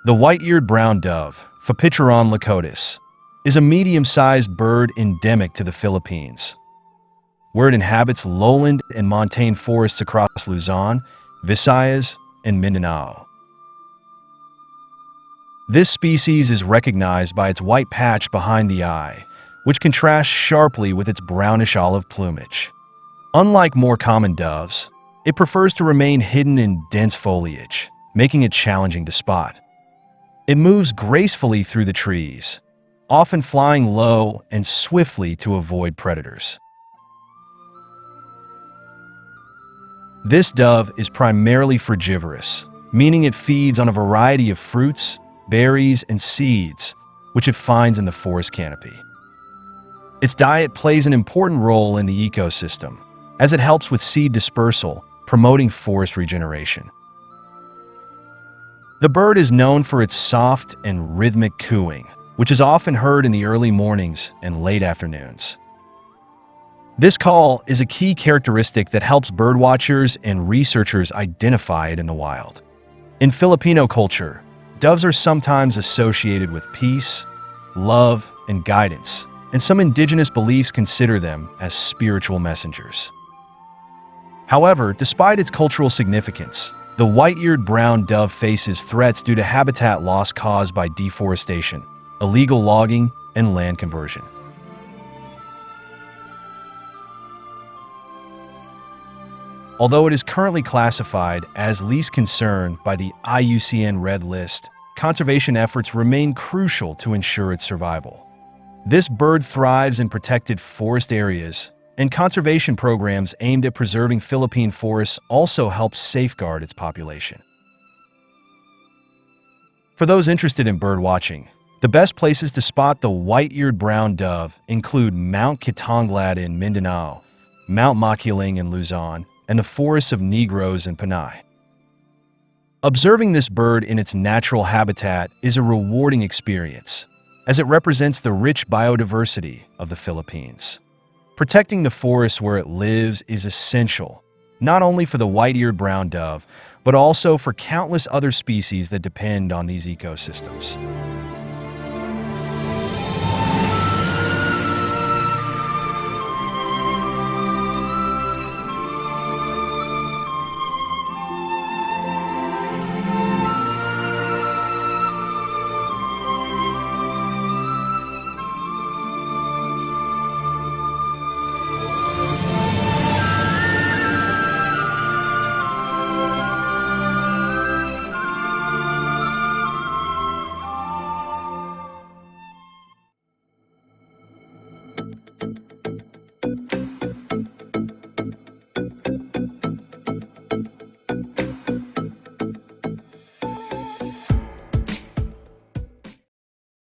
The white-eared brown dove, Phapitreron leucotis, is a medium-sized bird endemic to the Philippines, where it inhabits lowland and montane forests across Luzon, Visayas, and Mindanao. This species is recognized by its white patch behind the eye, which contrasts sharply with its brownish-olive plumage. Unlike more common doves, it prefers to remain hidden in dense foliage, making it challenging to spot. It moves gracefully through the trees, often flying low and swiftly to avoid predators. This dove is primarily frugivorous, meaning it feeds on a variety of fruits, berries, and seeds, which it finds in the forest canopy. Its diet plays an important role in the ecosystem, as it helps with seed dispersal, promoting forest regeneration. The bird is known for its soft and rhythmic cooing, which is often heard in the early mornings and late afternoons. This call is a key characteristic that helps birdwatchers and researchers identify it in the wild. In Filipino culture, doves are sometimes associated with peace, love, and guidance, and some indigenous beliefs consider them as spiritual messengers. However, despite its cultural significance, the white-eared brown dove faces threats due to habitat loss caused by deforestation, illegal logging, and land conversion. Although it is currently classified as least concern by the IUCN Red List, conservation efforts remain crucial to ensure its survival. This bird thrives in protected forest areas, and conservation programs aimed at preserving Philippine forests also help safeguard its population. For those interested in bird watching, the best places to spot the white-eared brown dove include Mount Kitanglad in Mindanao, Mount Makiling in Luzon, and the forests of Negros in Panay. Observing this bird in its natural habitat is a rewarding experience, as it represents the rich biodiversity of the Philippines. Protecting the forest where it lives is essential, not only for the white-eared brown dove, but also for countless other species that depend on these ecosystems.